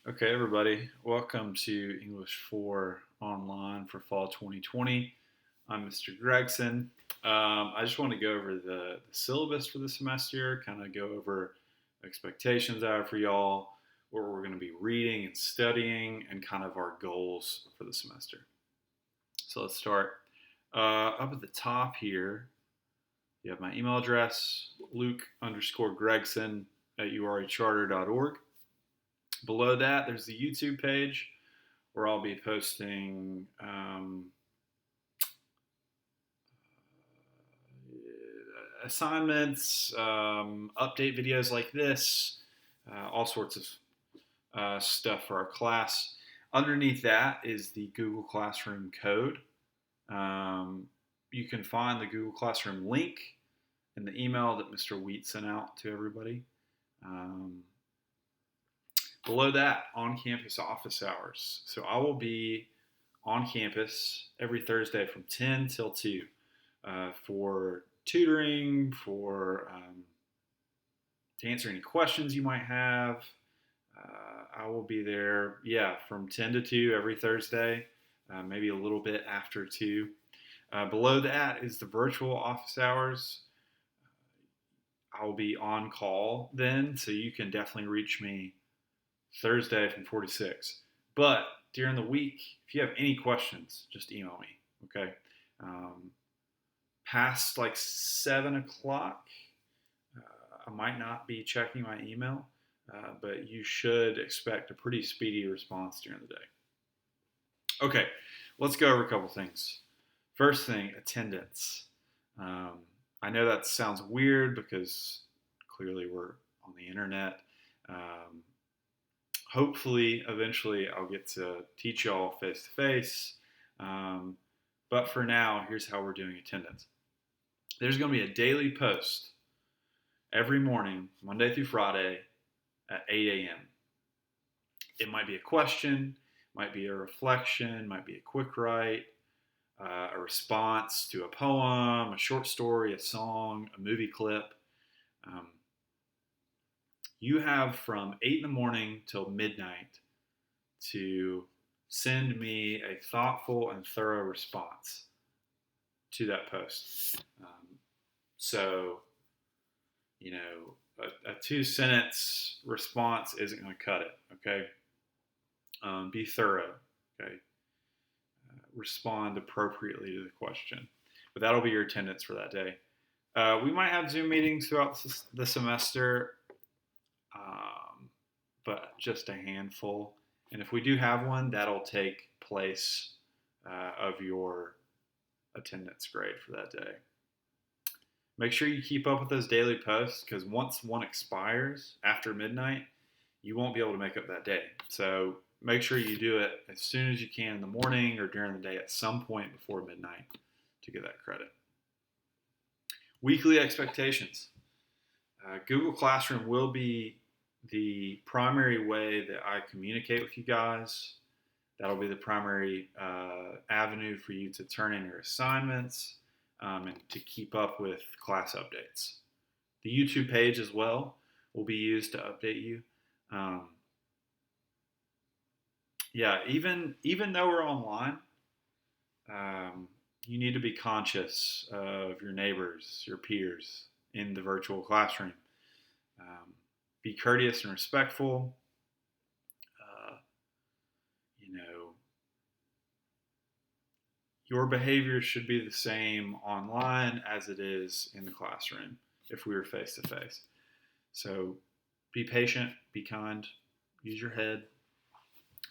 Okay, everybody, welcome to English 4 Online for Fall 2020. I'm Mr. Gregson. I just want to go over the syllabus for the semester, kind of go over expectations I have for y'all, what we're going to be reading and studying, and kind of our goals for the semester. So let's start. Up at the top here, you have my email address, luke_Gregson at uracharter.org. Below that, there's the YouTube page where I'll be posting assignments, update videos like this, all sorts of stuff for our class. Underneath that is the Google Classroom code. You can find the Google Classroom link in the email that Mr. Wheat sent out to everybody. Below that, on-campus office hours. So I will be on campus every Thursday from 10 till 2 for tutoring, to answer any questions you might have. I will be there, from 10 to 2 every Thursday, maybe a little bit after 2. Below that is the virtual office hours. I'll be on call then, so you can definitely reach me Thursday from 4 to 6. But during the week, if you have any questions, just email me, okay? Past like 7 o'clock, I might not be checking my email, but you should expect a pretty speedy response during the day. Okay, let's go over a couple things. First thing, attendance. I know that sounds weird because clearly we're on the internet. Hopefully, eventually, I'll get to teach y'all face to face. But for now, here's how we're doing attendance. There's going to be a daily post every morning, Monday through Friday, at 8 a.m. It might be a question, might be a reflection, might be a quick write, a response to a poem, a short story, a song, a movie clip. You have from 8 in the morning till midnight to send me a thoughtful and thorough response to that post. So, a 2-sentence response isn't going to cut it, okay? Be thorough, okay? Respond appropriately to the question. But that'll be your attendance for that day. We might have Zoom meetings throughout the semester, but just a handful. And if we do have one, that'll take place of your attendance grade for that day. Make sure you keep up with those daily posts because once one expires after midnight, you won't be able to make up that day. So make sure you do it as soon as you can in the morning or during the day at some point before midnight to get that credit. Weekly expectations. Google Classroom will be the primary way that I communicate with you guys. That'll be the primary avenue for you to turn in your assignments and to keep up with class updates. The YouTube page as well will be used to update you. Even though we're online, you need to be conscious of your neighbors, your peers in the virtual classroom. Be courteous and respectful. Your behavior should be the same online as it is in the classroom if we were face to face. So be patient, be kind, use your head.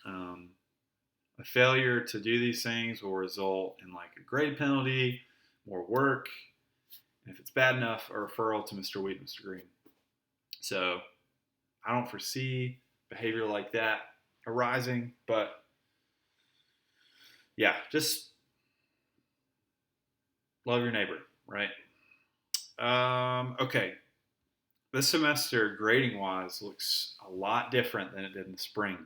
A failure to do these things will result in like a grade penalty, more work, and if it's bad enough, a referral to Mr. Wheat and Mr. Green. So I don't foresee behavior like that arising, but just love your neighbor, right? Okay. This semester, grading-wise, looks a lot different than it did in the spring.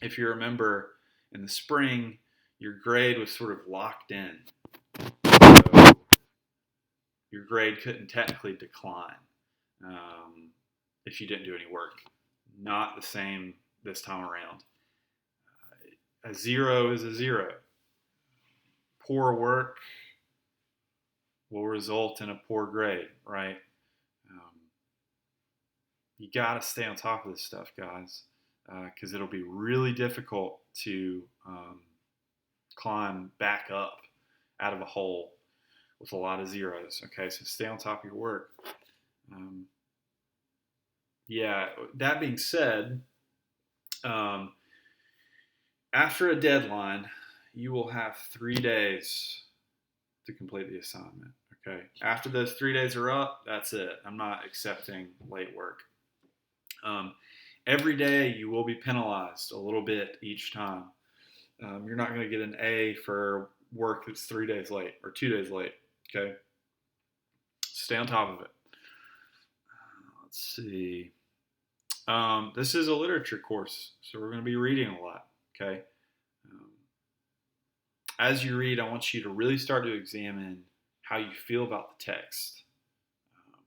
If you remember, in the spring, your grade was sort of locked in. So your grade couldn't technically decline if you didn't do any work. Not the same this time around. A 0 is a 0. Poor work will result in a poor grade, right? You got to stay on top of this stuff, guys, because it'll be really difficult to climb back up out of a hole with a lot of zeros. Okay, so stay on top of your work. That being said, after a deadline, you will have 3 days to complete the assignment. Okay, after those 3 days are up, that's it. I'm not accepting late work. Every day you will be penalized a little bit each time. You're not going to get an A for work that's 3 days late or 2 days late. Okay, stay on top of it. Let's see. This is a literature course, so we're going to be reading a lot. Okay. As you read, I want you to really start to examine how you feel about the text.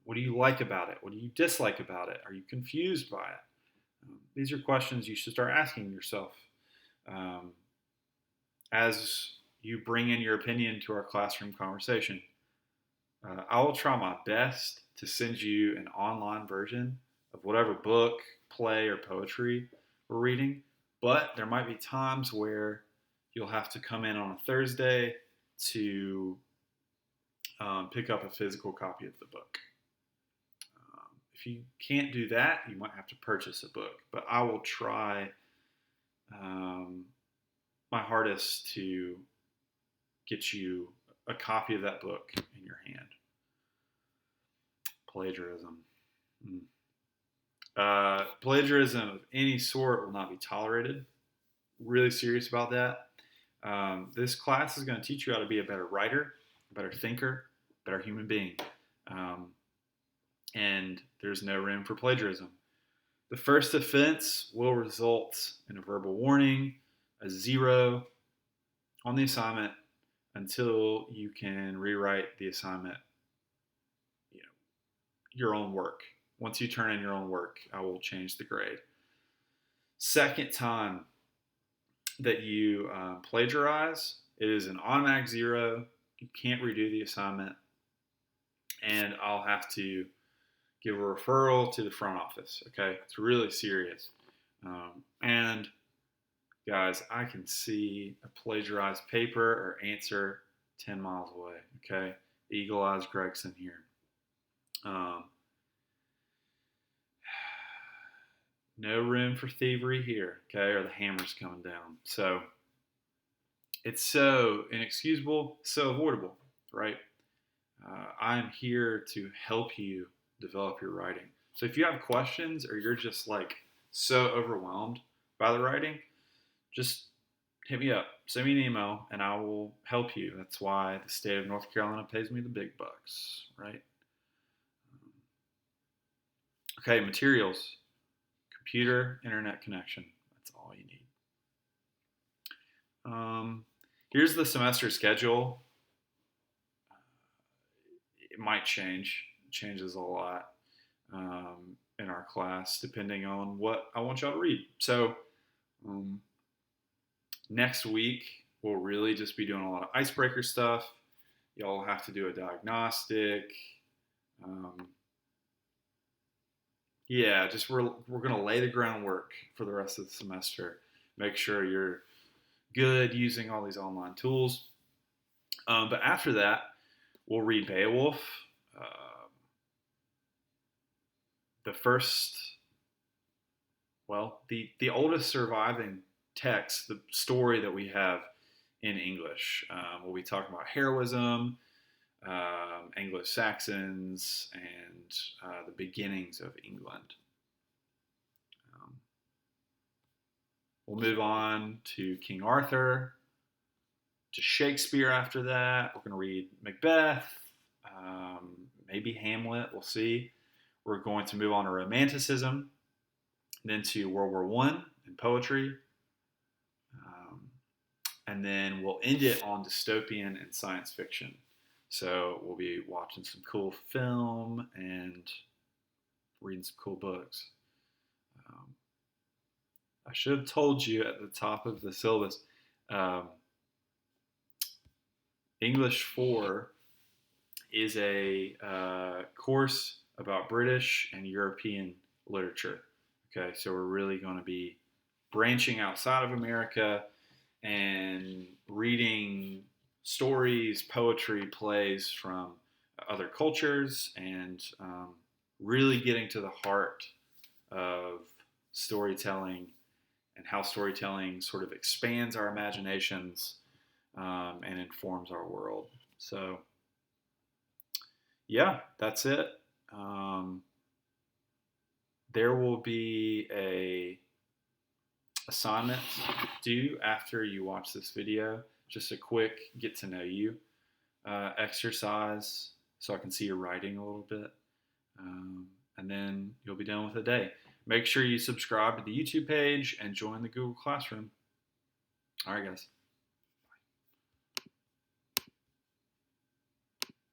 What do you like about it? What do you dislike about it? Are you confused by it? These are questions you should start asking yourself as you bring in your opinion to our classroom conversation. I will try my best to send you an online version of whatever book, play, or poetry we're reading, but there might be times where you'll have to come in on a Thursday to pick up a physical copy of the book. If you can't do that, you might have to purchase a book, but I will try my hardest to get you a copy of that book in your hand. Plagiarism. Plagiarism of any sort will not be tolerated. Really serious about that. This class is going to teach you how to be a better writer, a better thinker, a better human being. And there's no room for plagiarism. The first offense will result in a verbal warning, a 0 on the assignment until you can rewrite the assignment, your own work. Once you turn in your own work, I will change the grade. Second time that you plagiarize, it is an automatic 0. You can't redo the assignment, and I'll have to give a referral to the front office. Okay, it's really serious. And guys, I can see a plagiarized paper or answer 10 miles away. Okay, Eagle Eyes Gregson here. No room for thievery here, okay, or the hammer's coming down. So it's so inexcusable, so avoidable, right? I'm here to help you develop your writing. So if you have questions or you're just like so overwhelmed by the writing, just hit me up, send me an email, and I will help you. That's why the state of North Carolina pays me the big bucks, right? Okay, materials. Computer, internet connection. That's all you need. Here's the semester schedule. It might change. It changes a lot in our class depending on what I want y'all to read. So next week, we'll really just be doing a lot of icebreaker stuff. Y'all have to do a diagnostic. We're going to lay the groundwork for the rest of the semester. Make sure you're good using all these online tools. But after that, we'll read Beowulf. The oldest surviving text, the story that we have in English. We'll be talking about heroism, Anglo-Saxons, and the beginnings of England. We'll move on to King Arthur, to Shakespeare after that. We're going to read Macbeth, maybe Hamlet, we'll see. We're going to move on to Romanticism, then to World War I and poetry, and then we'll end it on dystopian and science fiction. So we'll be watching some cool film and reading some cool books. I should have told you at the top of the syllabus. Um, English 4 is a course about British and European literature. Okay, so we're really going to be branching outside of America and reading stories, poetry, plays from other cultures, and really getting to the heart of storytelling and how storytelling sort of expands our imaginations and informs our world. So, yeah, that's it. Um, there will be a assignment due after you watch this video. Just a quick get to know you exercise so I can see your writing a little bit. And then you'll be done with the day. Make sure you subscribe to the YouTube page and join the Google Classroom. All right, guys.